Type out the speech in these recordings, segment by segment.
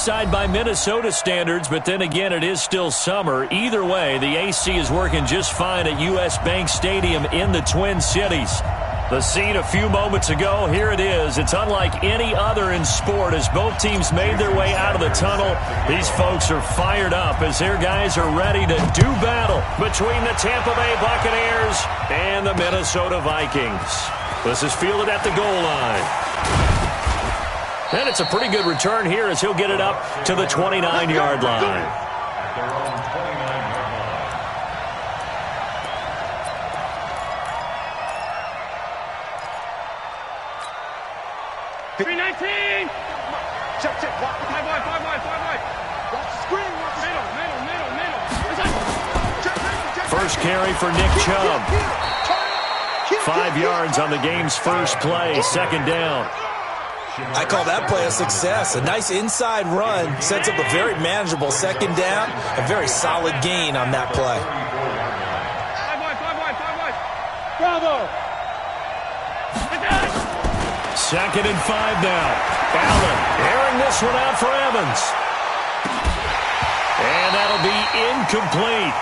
outside by Minnesota standards, but then again, it is still summer. Either way, the AC is working just fine at U.S. Bank Stadium in the Twin Cities. The scene a few moments ago, here it is. It's unlike any other in sport as both teams made their way out of the tunnel. These folks are fired up as their guys are ready to do battle between the Tampa Bay Buccaneers and the Minnesota Vikings. This is fielded at the goal line. And it's a pretty good return here as he'll get it up to the 29-yard line. Check. Five wide. Watch the screen. Middle. First carry for Nick Chubb. 5 yards on the game's first play. Second down. I call that play a success. A nice inside run sets up a very manageable second down. A very solid gain on that play. Five wide. Bravo. 2nd and 5 now. Allen airing this one out for Evans. And that'll be incomplete.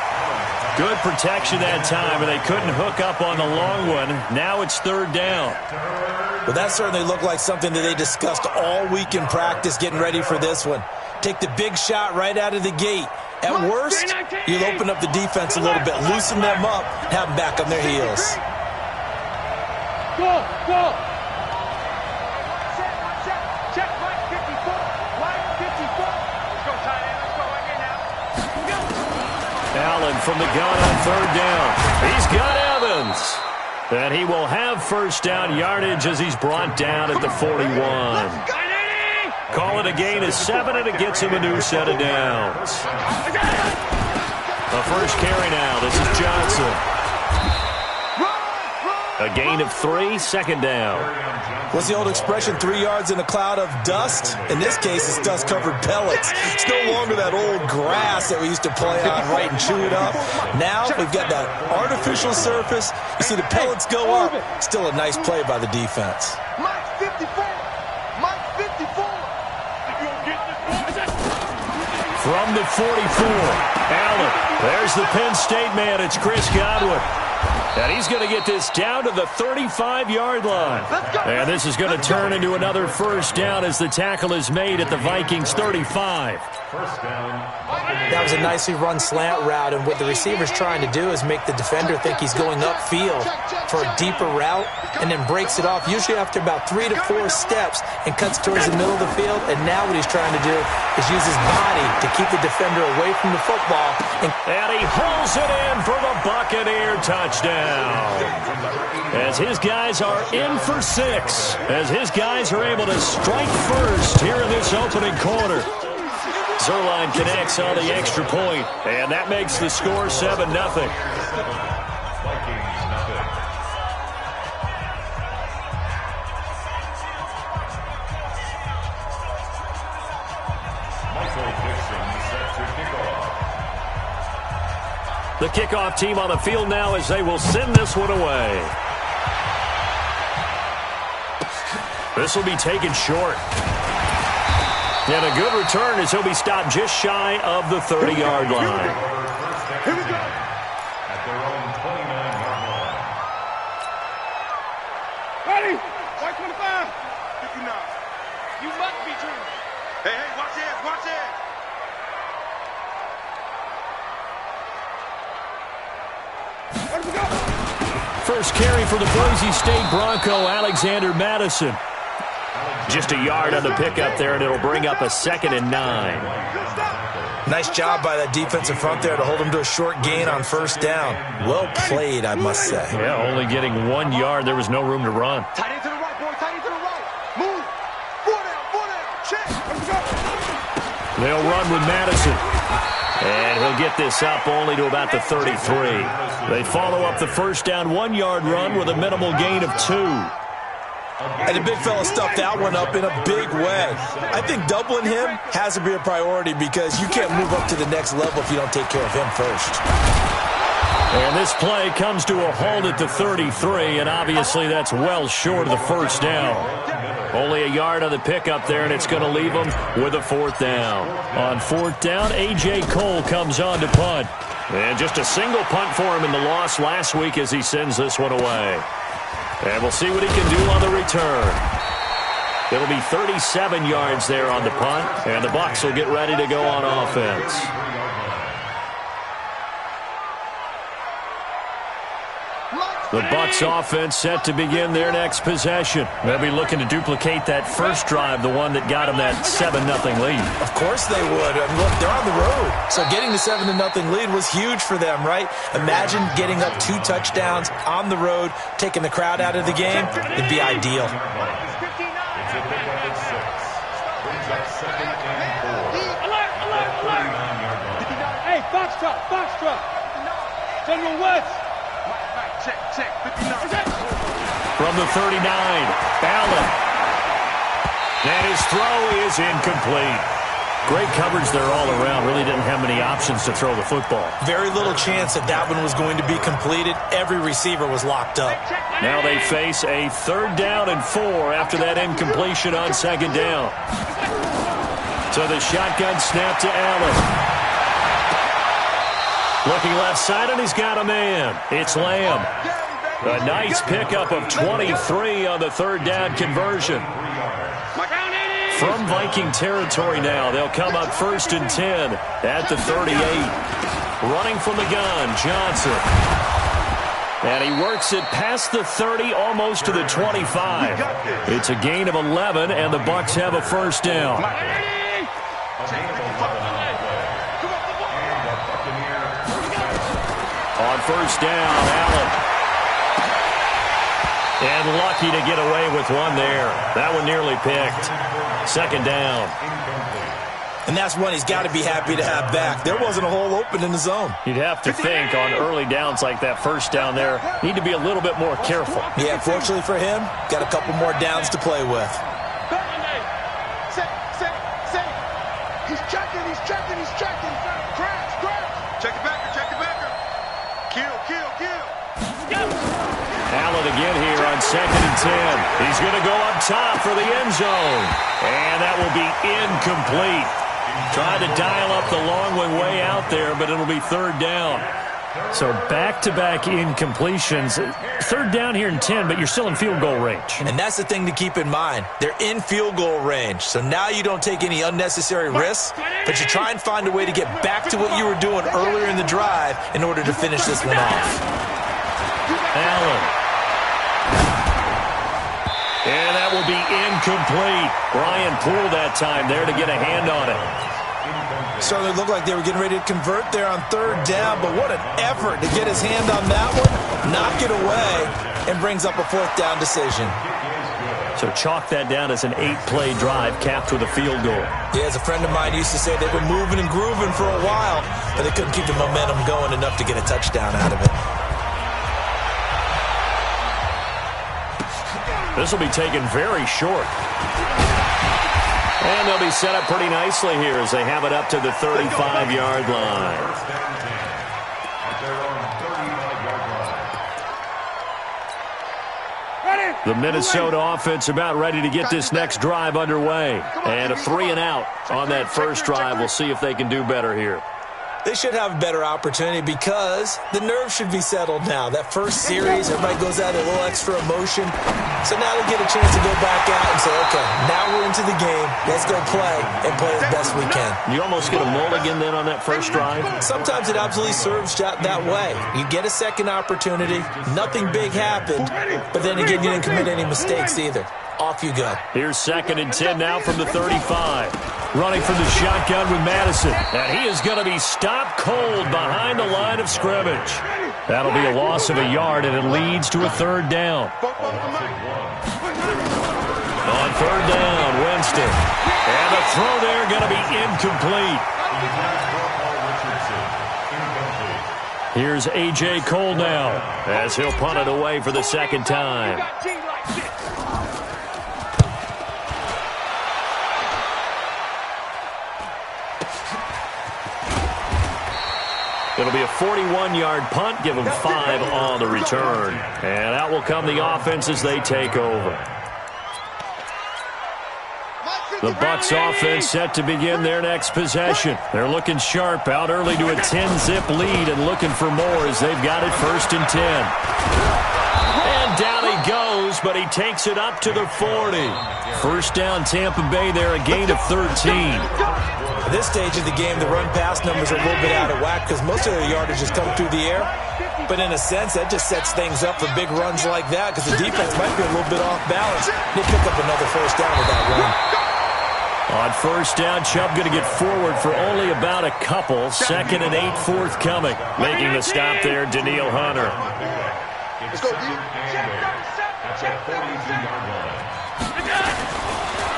Good protection that time, and they couldn't hook up on the long one. Now it's 3rd down. Well, that certainly looked like something that they discussed all week in practice getting ready for this one. Take the big shot right out of the gate. At worst, you'll open up the defense a little bit, loosen them up, have them back on their heels. Go. Check, right 54. Let's go, tight end. Let's go right here now. Allen from the gun on 3rd down. He's got Evans. And he will have first down yardage as he's brought down at the 41. Call it a gain of 7, and it gets him a new set of downs. The first carry now. This is Johnson. A gain of 3, 2nd down. What's the old expression, 3 yards in a cloud of dust? In this case, it's dust-covered pellets. It's no longer that old grass that we used to play on, right, and chew it up. Now we've got that artificial surface. You see the pellets go up. Still a nice play by the defense. Mike 54. From the 44, Allen. There's the Penn State man. It's Chris Godwin. And he's going to get this down to the 35-yard line. And this is going to turn into another first down as the tackle is made at the Vikings 35. That was a nicely run slant route, and what the receiver's trying to do is make the defender think he's going upfield for a deeper route and then breaks it off, usually after about 3 to 4 steps, and cuts towards the middle of the field. And now what he's trying to do is use his body to keep the defender away from the football. And he hauls it in for the Buccaneer touchdown. As his guys are in for 6. As his guys are able to strike first here in this opening quarter. Zerline connects on the extra point, and that makes the score 7-0. The kickoff team on the field now as they will send this one away. This will be taken short. And a good return as he'll be stopped just shy of the 30-yard line. Here we go. At their own 29-yard line. Ready? White 25. 59. You must be dreaming. Hey, watch it. Where do we go? First carry for the Boise State Bronco, Alexander Madison. Just a yard on the pickup there, and it'll bring up a 2nd and 9. Nice job by that defensive front there to hold him to a short gain on first down. Well played, I must say. Yeah, only getting 1 yard. There was no room to run. Tight end to the right, boy. Tight end to the right. Move. 4 down. Check. Let's go. They'll run with Madison. And he'll get this up only to about the 33. They follow up the first down 1-yard run with a minimal gain of 2. And the big fella stuffed that one up in a big way. I think doubling him has to be a priority because you can't move up to the next level if you don't take care of him first. And this play comes to a halt at the 33, and obviously that's well short of the first down. Only a yard on the pickup there, and it's going to leave them with a fourth down. On fourth down, A.J. Cole comes on to punt. And just a single punt for him in the loss last week as he sends this one away. And we'll see what he can do on the return. It'll be 37 yards there on the punt, and the Bucs will get ready to go on offense. The Bucs offense set to begin their next possession. They'll be looking to duplicate that first drive, the one that got them that 7-0 lead. Of course they would. I mean, look, they're on the road. So getting the 7-0 lead was huge for them, right? Imagine getting up 2 touchdowns on the road, taking the crowd out of the game. It'd be ideal. It's a pickup of 6. Brings up 2nd and 4. Hey, Foxtrot. General West. Check. 59. From the 39, Allen. And his throw is incomplete. Great coverage there all around. Really didn't have many options to throw the football. Very little chance that one was going to be completed. Every receiver was locked up. Now they face a 3rd down and 4 after that incompletion on 2nd down. So the shotgun snap to Allen. Looking left side, and he's got a man. It's Lamb. A nice pickup of 23 on the 3rd down conversion. From Viking territory now, they'll come up 1st and 10 at the 38. Running from the gun, Johnson. And he works it past the 30, almost to the 25. It's a gain of 11, and the Bucs have a 1st down. On 1st down, Allen. And lucky to get away with one there. That one nearly picked. 2nd down. And that's one he's got to be happy to have back. There wasn't a hole open in the zone. You'd have to think on early downs like that 1st down there, need to be a little bit more careful. Yeah, fortunately for him, got a couple more downs to play with. Set. He's checking. Crash. Check it backer. Kill. Allen again here on 2nd and 10. He's going to go up top for the end zone. And that will be incomplete. Tried to dial up the long one way out there, but it'll be 3rd down. So back-to-back incompletions. 3rd down here in 10, but you're still in field goal range. And that's the thing to keep in mind. They're in field goal range. So now you don't take any unnecessary risks, but you try and find a way to get back to what you were doing earlier in the drive in order to finish this one off. Allen. And that will be incomplete. Brian Poole that time there to get a hand on it. Certainly looked like they were getting ready to convert there on 3rd down, but what an effort to get his hand on that one, knock it away, and brings up a 4th down decision. So chalk that down as an 8-play drive capped with a field goal. Yeah, as a friend of mine used to say, they've been moving and grooving for a while, but they couldn't keep the momentum going enough to get a touchdown out of it. This will be taken very short. And they'll be set up pretty nicely here as they have it up to the 35-yard line. The Minnesota offense about ready to get this next drive underway. And a 3-and-out on that first drive. We'll see if they can do better here. They should have a better opportunity because the nerves should be settled now. That first series, everybody goes out a little extra emotion. So now they get a chance to go back out and say, okay, now we're into the game. Let's go play and play as best we can. You almost get a mulligan then on that first drive? Sometimes it absolutely serves that way. You get a second opportunity. Nothing big happened. But then again, you didn't commit any mistakes either. Off you go. Here's 2nd and 10 now from the 35. Running from the shotgun with Madison. And he is going to be stopped cold behind the line of scrimmage. That'll be a loss of a yard, and it leads to a 3rd down. On 3rd down, Winston. And the throw there going to be incomplete. Here's A.J. Cole now as he'll punt it away for the 2nd time. It'll be a 41-yard punt. Give them 5 on the return. And out will come the offense as they take over. The Bucs offense set to begin their next possession. They're looking sharp, out early to a 10-zip lead and looking for more as they've got it 1st and 10. And down he goes, but he takes it up to the 40. First down Tampa Bay there, a gain of 13. At this stage of the game, the run-pass numbers are a little bit out of whack because most of their yardage is coming through the air. But in a sense, that just sets things up for big runs like that because the defense might be a little bit off balance. They pick up another first down with that run. On first down, Chubb going to get forward for only about a couple. 2nd and 8 forthcoming. Making the stop there, Danielle Hunter. Let's go,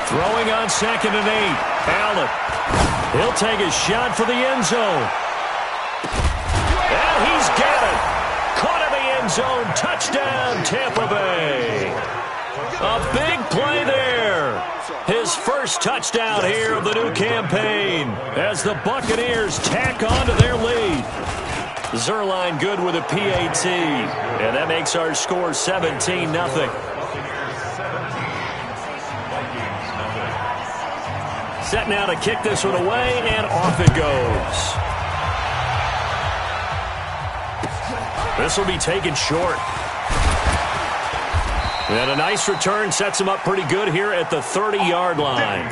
Throwing on 2nd and 8. Allen. He'll take a shot for the end zone. And he's got it. Caught in the end zone. Touchdown, Tampa Bay. A big play there. His first touchdown here of the new campaign as the Buccaneers tack on to their lead. Zerline good with a PAT. And that makes our score 17-0. Set now to kick this one away, and off it goes. This will be taken short. And a nice return sets him up pretty good here at the 30-yard line.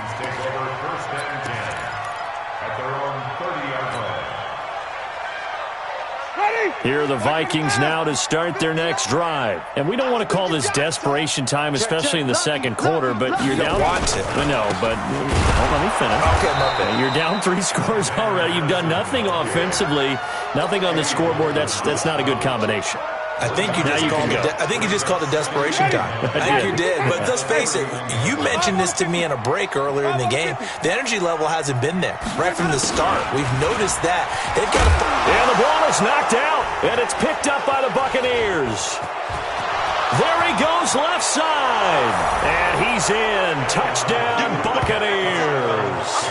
Here are the Vikings now to start their next drive. And we don't want to call this desperation time, especially in the second quarter, but you're down. No, but let me finish. Okay, my bad. You're down 3 scores already. You've done nothing offensively, nothing on the scoreboard. That's not a good combination. I think you just called it desperation time. I think you did. But let's face it, you mentioned this to me in a break earlier in the game. The energy level hasn't been there right from the start. We've noticed that. They've got to... And the ball is knocked out, and it's picked up by the Buccaneers. There he goes left side. And he's in. Touchdown, Buccaneers.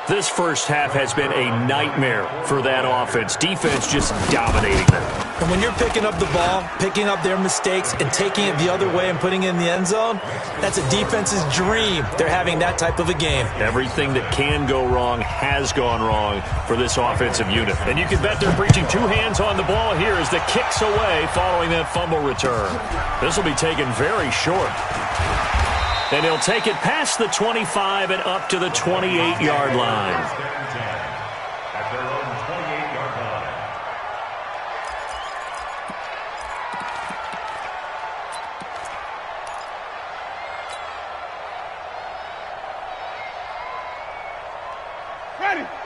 This first half has been a nightmare for that offense. Defense just dominating them. And when you're picking up the ball, picking up their mistakes, and taking it the other way and putting it in the end zone, that's a defense's dream. They're having that type of a game. Everything that can go wrong has gone wrong for this offensive unit. And you can bet they're preaching 2 hands on the ball here as the kick's away following that fumble return. This will be taken very short. And he'll take it past the 25 and up to the 28-yard line.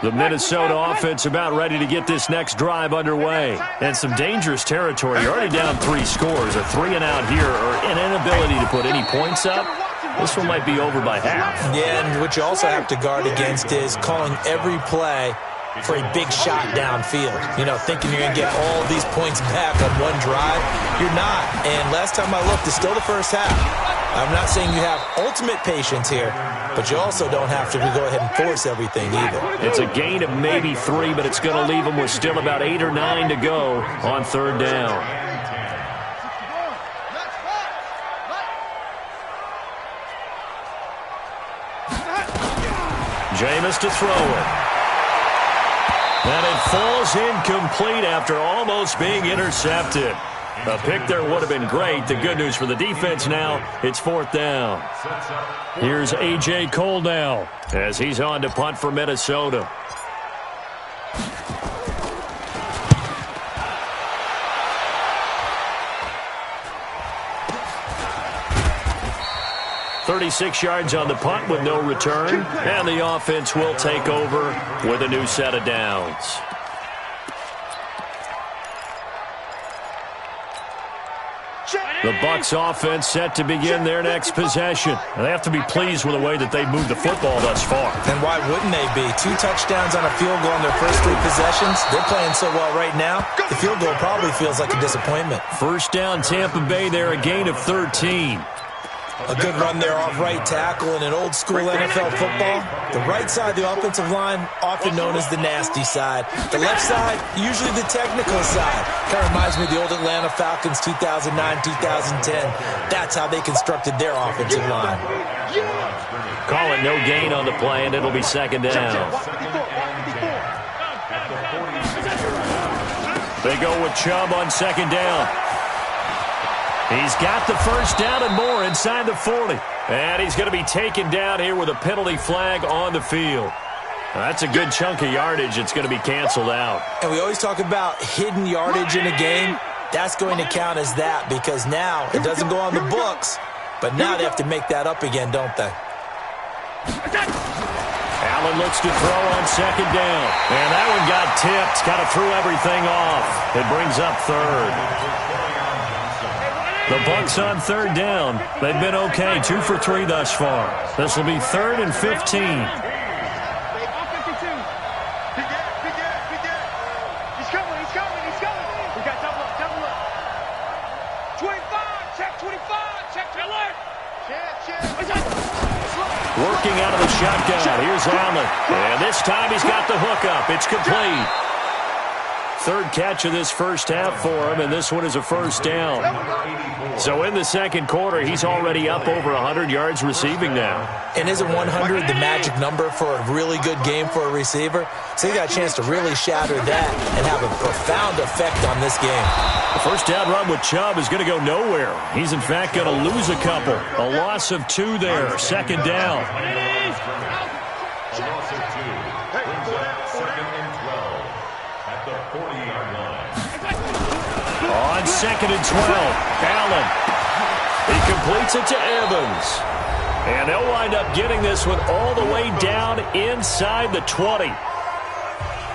The Minnesota offense about ready to get this next drive underway. And some dangerous territory. You're already down 3 scores. A 3-and-out here or an inability to put any points up. This one might be over by half. Yeah, and what you also have to guard against is calling every play for a big shot downfield. You know, thinking you're going to get all these points back on one drive. You're not. And last time I looked, it's still the first half. I'm not saying you have ultimate patience here, but you also don't have to go ahead and force everything either. It's a gain of maybe 3, but it's going to leave them with still about 8 or 9 to go on 3rd down. Jameis to throw it. And it falls incomplete after almost being intercepted. A pick there would have been great. The good news for the defense now, it's 4th down. Here's A.J. Cole now as he's on to punt for Minnesota. 36 yards on the punt with no return. And the offense will take over with a new set of downs. The Bucs offense set to begin their next possession. They have to be pleased with the way that they've moved the football thus far. And why wouldn't they be? 2 touchdowns on a field goal in their first 3 possessions. They're playing so well right now, the field goal probably feels like a disappointment. First down, Tampa Bay there, a gain of 13. A good run there off right tackle in an old-school NFL football. The right side of the offensive line, often known as the nasty side. The left side, usually the technical side. Kind of reminds me of the old Atlanta Falcons 2009-2010. That's how they constructed their offensive line. Call it no gain on the play, and it'll be second down. They go with Chubb on second down. He's got the first down and more inside the 40. And he's going to be taken down here with a penalty flag on the field. That's a good chunk of yardage. It's going to be canceled out. And we always talk about hidden yardage in a game. That's going to count as that because now it doesn't go on the books, but now they have to make that up again, don't they? Allen looks to throw on second down. And that one got tipped. Kind of threw everything off. It brings up third. The Bucs on third down. They've been okay, 2 for 3 thus far. This will be 3rd and 15. He's coming. We got double up. 25, check 25, check alert. Working out of the shotgun. Here's Allen. And this time he's got the hook up. It's complete. Third catch of this first half for him, and this one is a first down. So in the second quarter, he's already up over 100 yards receiving now. And isn't 100 the magic number for a really good game for a receiver? So he got a chance to really shatter that and have a profound effect on this game. The first down run with Chubb is going to go nowhere. He's, in fact, going to lose a couple. A loss of 2 there. Second down. A loss of 2 brings up 2nd and 12 at the 40-yard line. On 2nd and 12, Allen. He completes it to Evans. And they'll wind up getting this one all the way down inside the 20.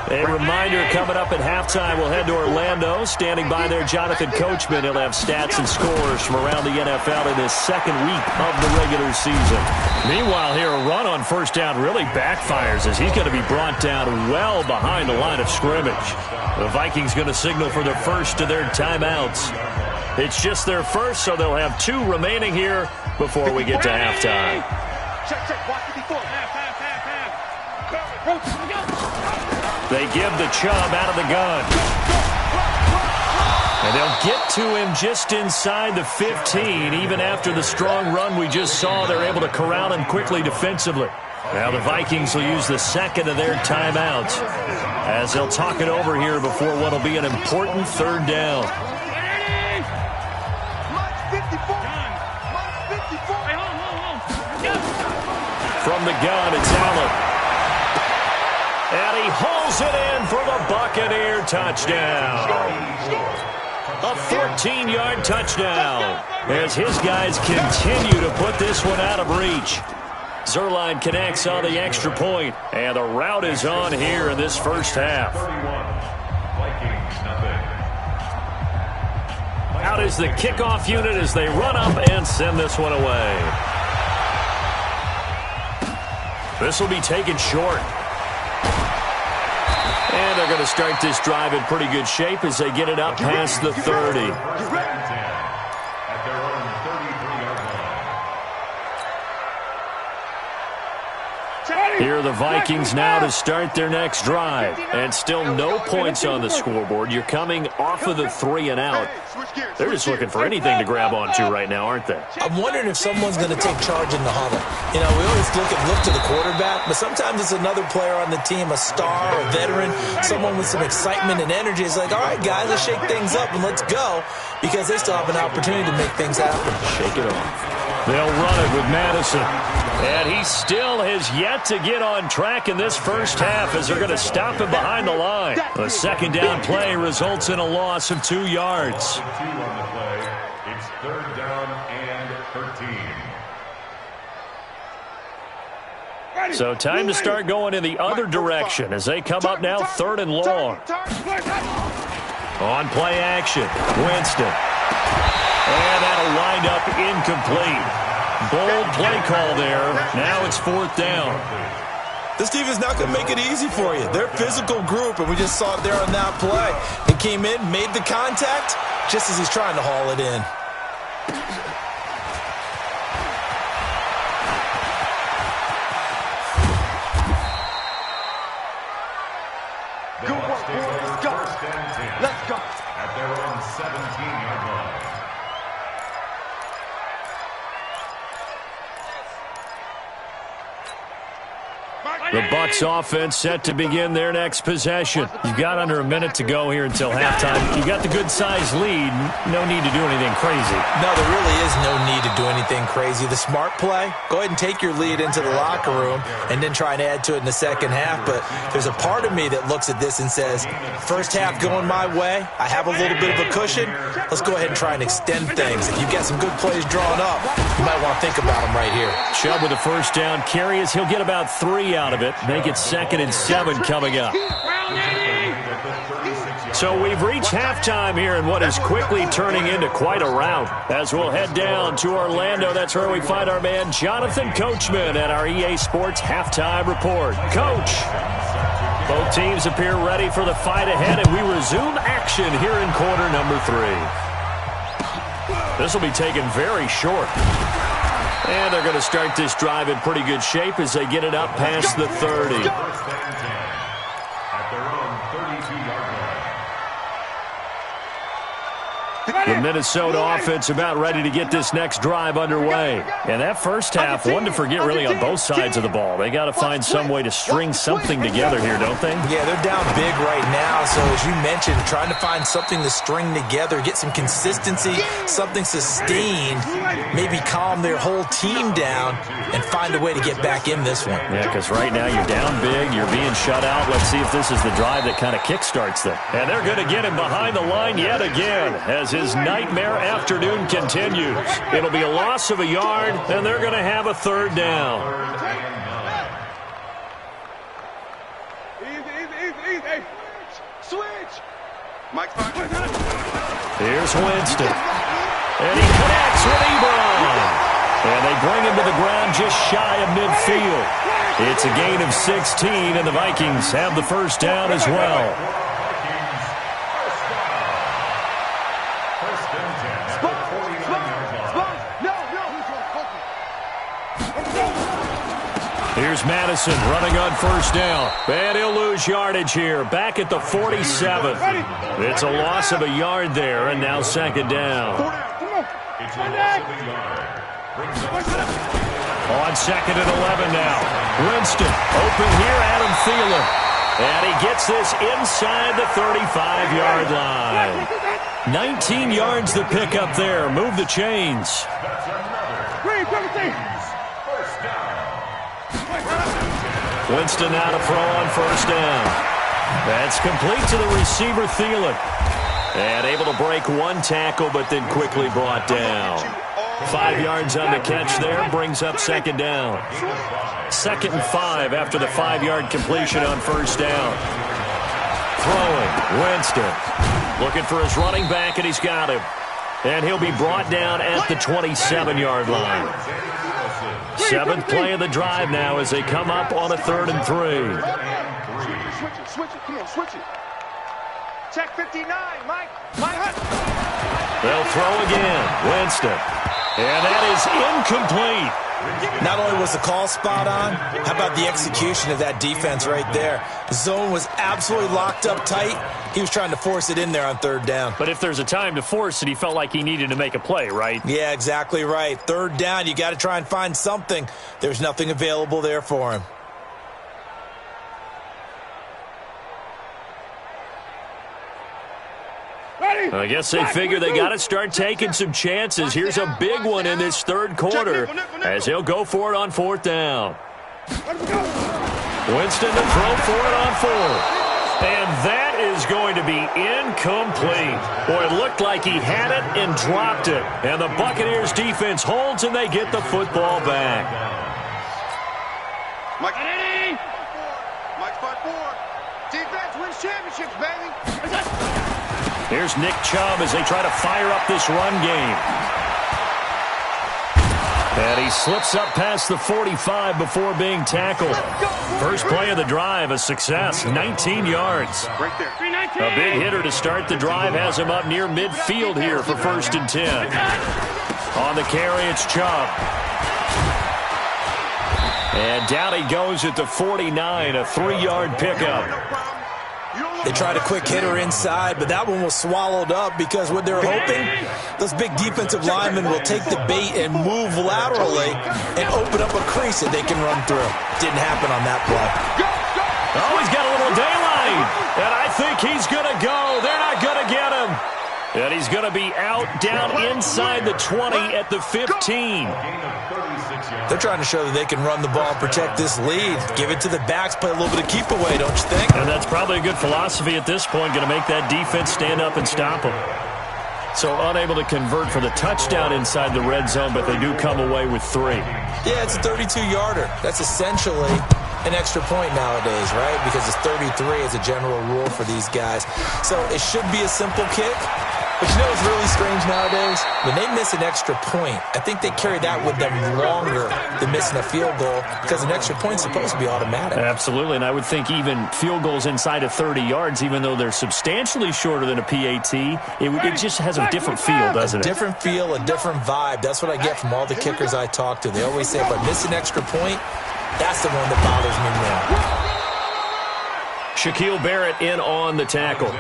A reminder coming up at halftime, we'll head to Orlando. Standing by there, Jonathan Coachman. He'll have stats and scores from around the NFL in his second week of the regular season. Meanwhile, here, a run on first down really backfires as he's going to be brought down well behind the line of scrimmage. The Vikings going to signal for their first of their timeouts. It's just their first, so they'll have 2 remaining here before we get to halftime. They give the Chubb out of the gun. And they'll get to him just inside the 15. Even after the strong run we just saw, they're able to corral him quickly defensively. Now the Vikings will use the second of their timeouts as they'll talk it over here before what will be an important third down. From the gun, it's Allen. And he hauls it in for the Buccaneer touchdown. A 14-yard touchdown as his guys continue to put this one out of reach. Zerline connects on the extra point, and the route is on here in this first half. Out is the kickoff unit as they run up and send this one away. This will be taken short. And they're going to start this drive in pretty good shape as they get it up past the 30. Here are the Vikings now to start their next drive. And still no points on the scoreboard. You're coming off of the 3 and out. They're just looking for anything to grab onto right now, aren't they? I'm wondering if someone's going to take charge in the huddle. You know, we always look to the quarterback, but sometimes it's another player on the team, a star, a veteran, someone with some excitement and energy. It's like, all right, guys, let's shake things up and let's go, because they still have an opportunity to make things happen. Shake it off. They'll run it with Madison. And he still has yet to get on track in this first half as they're going to stop him behind the line. A second down play results in a loss of 2 yards. 2 on the play. It's 3rd down and 13. So time to start going in the other direction as they come up now 3rd and long. On play action, Winston. And that'll wind up incomplete. Bold play call there. Now it's 4th down. This defense not going to make it easy for you. They're a physical group, and we just saw it there on that play. He came in, made the contact, just as he's trying to haul it in. The Bucs offense set to begin their next possession. You've got under a minute to go here until halftime. You've got the good-sized lead. No need to do anything crazy. No, there really is no need to do anything crazy. The smart play, go ahead and take your lead into the locker room and then try and add to it in the second half. But there's a part of me that looks at this and says, first half going my way, I have a little bit of a cushion. Let's go ahead and try and extend things. If you've got some good plays drawn up, you might want to think about them right here. Chubb with a first down carry as he'll get about 3 out of it. Make it 2nd and 7 coming up. So we've reached halftime here in what is quickly turning into quite a rout. As we'll head down to Orlando, that's where we find our man Jonathan Coachman at our EA Sports Halftime Report. Coach, both teams appear ready for the fight ahead, and we resume action here in quarter number 3. This will be taken very short. And they're going to start this drive in pretty good shape as they get it up past the 30. At their own 32-yard line. The Minnesota offense about ready to get this next drive underway. And that first half, one to forget really on both sides of the ball. They got to find some way to string something together here, don't they? Yeah, they're down big right now. So as you mentioned, trying to find something to string together, get some consistency, something sustained, maybe calm their whole team down and find a way to get back in this one. Yeah, because right now you're down big, you're being shut out. Let's see if this is the drive that kind of kickstarts them. And they're going to get him behind the line yet again as his nightmare afternoon continues. It'll be a loss of a yard, and they're going to have a 3rd down. Easy. Switch. Mike, Here's Winston. And he connects with Ebron. And they bring him to the ground just shy of midfield. It's a gain of 16, and the Vikings have the first down as well. Here's Madison running on first down. And he'll lose yardage here. Back at the 47. It's a loss of a yard there, and now 2nd down. It's a loss of a yard. On 2nd and 11 now. Winston open here, Adam Thielen. And he gets this inside the 35-yard line. 19 yards to pick up there. Move the chains. Winston now to throw on first down. That's complete to the receiver, Thielen. And able to break one tackle, but then quickly brought down. 5 yards on the catch there, brings up 2nd down. 2nd and 5 after the 5-yard completion on first down. Throwing, Winston. Looking for his running back, and he's got him. And he'll be brought down at the 27-yard line. 7th play of the drive now as they come up on a 3rd and 3. Switch it. Come on, switch it. Check 59, Mike. They'll throw again. Winston. And that is incomplete. Not only was the call spot on, how about the execution of that defense right there? The zone was absolutely locked up tight. He was trying to force it in there on 3rd down. But if there's a time to force it, he felt like he needed to make a play, right? Yeah, exactly right. 3rd down, you got to try and find something. There's nothing available there for him. I guess they figure they got to start taking some chances. Here's a big one in this 3rd quarter as he'll go for it on 4th down. Winston to throw for it on 4th. And that is going to be incomplete. Boy, it looked like he had it and dropped it. And the Buccaneers defense holds and they get the football back. Mike 5-4. Defense wins championships, baby. Here's Nick Chubb as they try to fire up this run game. And he slips up past the 45 before being tackled. First play of the drive, a success, 19 yards. Right there. A big hitter to start the drive has him up near midfield here for 1st and 10. On the carry, it's Chubb. And down he goes at the 49, a 3-yard pickup. They tried a quick hitter inside, but that one was swallowed up because what they're hoping, those big defensive linemen will take the bait and move laterally and open up a crease that they can run through. Didn't happen on that play. Oh, he's got a little daylight, and I think he's going to go. They're not going to get him. And he's going to be out down inside the 20 at the 15. They're trying to show that they can run the ball, protect this lead. Give it to the backs, play a little bit of keep away, don't you think? And that's probably a good philosophy at this point, going to make that defense stand up and stop them. So unable to convert for the touchdown inside the red zone, but they do come away with 3. Yeah, it's a 32-yarder. That's essentially an extra point nowadays, right? Because it's 33 as a general rule for these guys. So it should be a simple kick. But you know what's really strange nowadays? When they miss an extra point, I think they carry that with them longer than missing a field goal because an extra point is supposed to be automatic. Absolutely, and I would think even field goals inside of 30 yards, even though they're substantially shorter than a PAT, it just has a different feel, doesn't it? A different feel, a different vibe. That's what I get from all the kickers I talk to. They always say, if I miss an extra point, that's the one that bothers me more. Shaquille Barrett in on the tackle.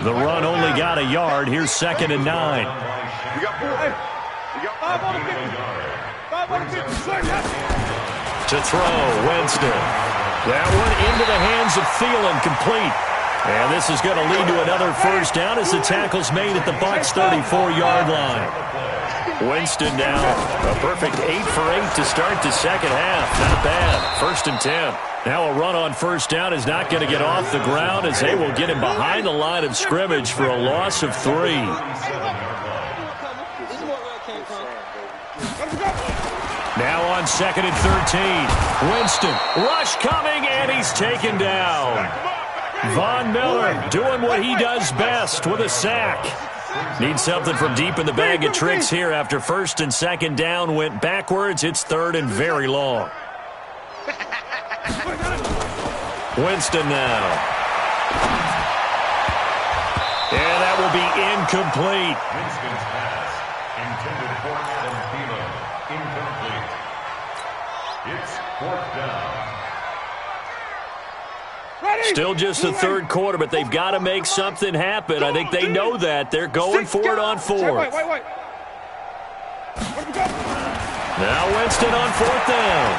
The run only got a yard. Here's 2nd and 9. We got 4. We got 5 on the 50. 5 on the 50. To throw, Winston. That one into the hands of Thielen, complete. And this is going to lead to another first down as the tackle's made at the Bucs' 34-yard line. Winston now a perfect 8 for 8 to start the second half. Not bad. 1st and 10. Now a run on first down is not going to get off the ground as they will get him behind the line of scrimmage for a loss of 3. Now on 2nd and 13. Winston, rush coming, and he's taken down. Von Miller doing what he does best with a sack. Needs something from deep in the bag of tricks here after 1st and 2nd down went backwards. It's 3rd and very long. Winston now. And that will be incomplete. Winston's pass intended for Adam Thielen. Incomplete. It's 4th down. Still just the 3rd quarter, but they've got to make something happen. I think they know that. They're going for it on 4th. Now Winston on 4th down.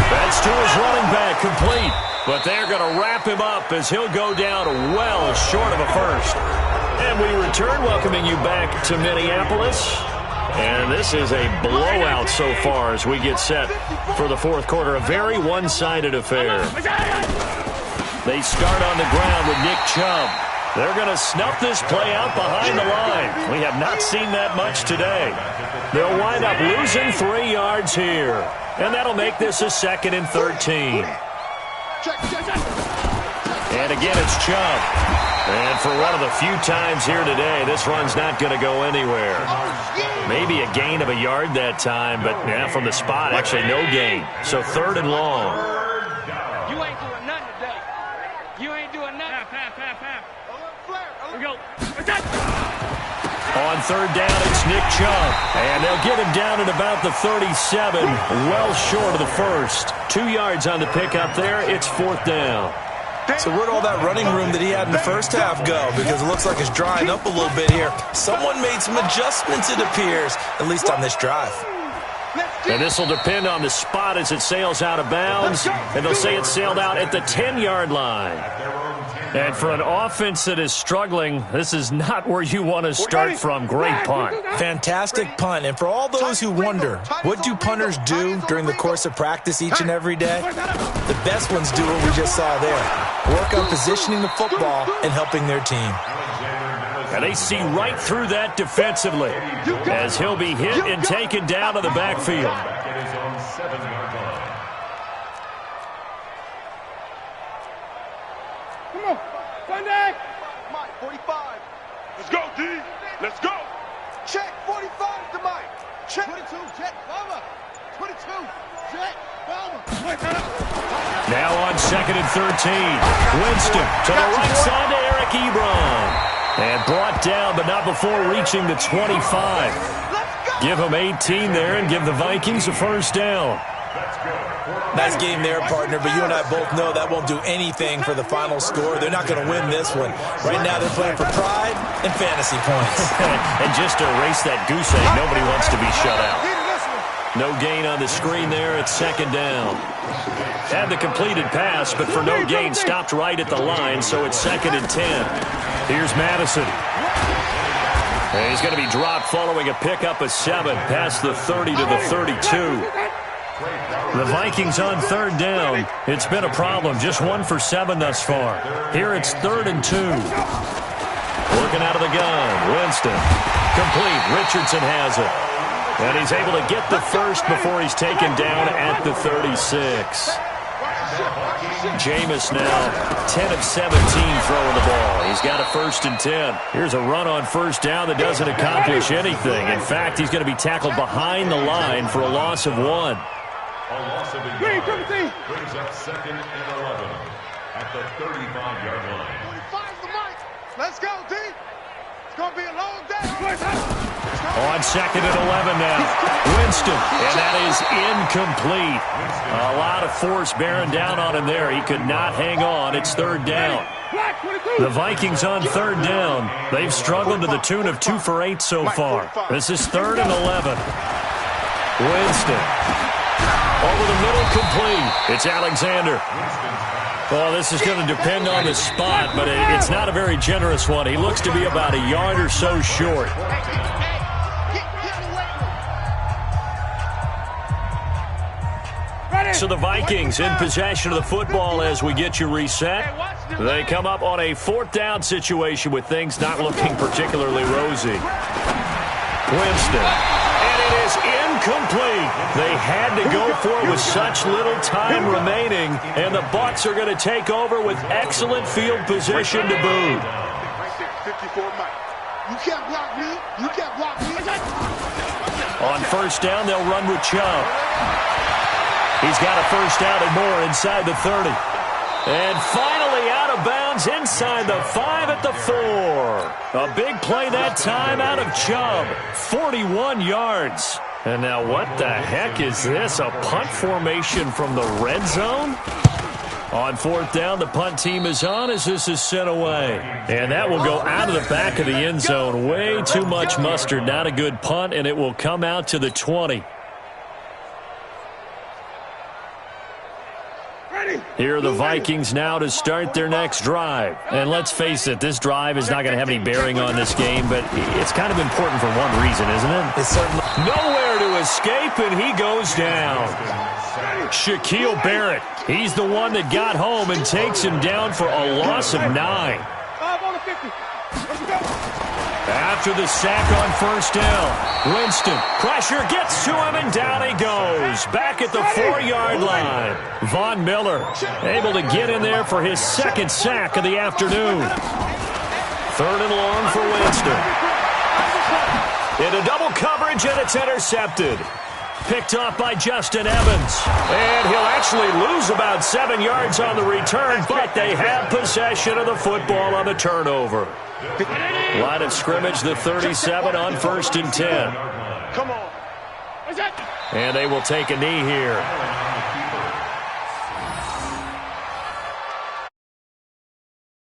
That's to his running back, complete. But they're going to wrap him up as he'll go down well short of a first. And we return, welcoming you back to Minneapolis. And this is a blowout so far as we get set for the 4th quarter. A very one-sided affair. They start on the ground with Nick Chubb. They're going to snuff this play out behind the line. We have not seen that much today. They'll wind up losing 3 yards here. And that'll make this a 2nd and 13. And again, it's Chubb. And for one of the few times here today, this run's not going to go anywhere. Maybe a gain of a yard that time, but yeah, from the spot, actually no gain. So 3rd and long. You ain't doing nothing today. You ain't doing nothing. Half. Here we go. On 3rd down, it's Nick Chubb. And they'll get him down at about the 37, well short of the first. 2 yards on the pickup there. It's 4th down. So where'd all that running room that he had in the first half go? Because it looks like it's drying up a little bit here. Someone made some adjustments, it appears, at least on this drive. And this will depend on the spot as it sails out of bounds. And they'll say it sailed out at the 10-yard line. And for an offense that is struggling, this is not where you want to start from. Great punt. Fantastic punt. And for all those who wonder, what do punters do during the course of practice each and every day? The best ones do what we just saw there. Work on positioning the football and helping their team. And they see right through that defensively as he'll be hit and taken down to the backfield. Come on, Sunday. Mike, 45. Let's go, D. Let's go. Check, 45 to Mike. Check. 22, check, Bama. 22, check, Bama. Now on 2nd and 13. Winston to the right side to Eric Ebron. And brought down, but not before reaching the 25. Give him 18 there and give the Vikings a first down. That's good. Nice game there, partner, but you and I both know that won't do anything for the final score. They're not going to win this one. Right now they're playing for pride and fantasy points. And just to erase that goose egg, nobody wants to be shut out. No gain on the screen there at second down. Had the completed pass, but for no gain, stopped right at the line, so it's 2nd and 10. Here's Madison. And he's going to be dropped following a pickup of 7 past the 30 to the 32. The Vikings on 3rd down. It's been a problem. Just 1 for 7 thus far. Here it's 3rd and 2. Working out of the gun. Winston. Complete. Richardson has it. And he's able to get the first before he's taken down at the 36. Jameis now 10 of 17 throwing the ball. He's got a 1st and 10. Here's a run on 1st down that doesn't accomplish anything. In fact, he's going to be tackled behind the line for a loss of 1. A loss of a yard brings up 2nd and 11 at the 35-yard line. 25's the mic. Let's go, D. It's going to be a long day. On 2nd and 11 now. Winston, and that is incomplete. A lot of force bearing down on him there. He could not hang on. It's 3rd down. The Vikings on 3rd down. They've struggled to the tune of 2 for 8 so far. This is 3rd and 11. Winston. Over the middle, complete. It's Alexander. Well, this is going to depend on the spot, but it's not a very generous one. He looks to be about a yard or so short. So the Vikings in possession of the football as we get you reset. They come up on a 4th down situation with things not looking particularly rosy. Winston. And it is incomplete. They had to go for it with such little time remaining, and the Bucs are going to take over with excellent field position to boot. 54 Mike. You can't block me. You can't block me. On 1st down, they'll run with Chubb. He's got a 1st down and more inside the 30. And finally out of bounds inside the 5 at the 4. A big play that time out of Chubb. 41 yards. And now what the heck is this? A punt formation from the red zone? On 4th down, the punt team is on as this is sent away. And that will go out of the back of the end zone. Way too much mustard. Not a good punt, and it will come out to the 20. Here are the Vikings now to start their next drive. And let's face it, this drive is not going to have any bearing on this game, but it's kind of important for one reason, isn't it? It's certainly nowhere to escape, and he goes down. Shaquille Barrett, he's the one that got home and takes him down for a loss of 9. 5 on the 50. Let's go. After the sack on 1st down, Winston, pressure gets to him, and down he goes. Back at the 4-yard line. Von Miller able to get in there for his 2nd sack of the afternoon. 3rd and long for Winston. Into double coverage, and it's intercepted. Picked off by Justin Evans. And he'll actually lose about 7 yards on the return, but they have possession of the football on the turnover. Line of scrimmage, the 37 on 1st and 10. Come on. And they will take a knee here.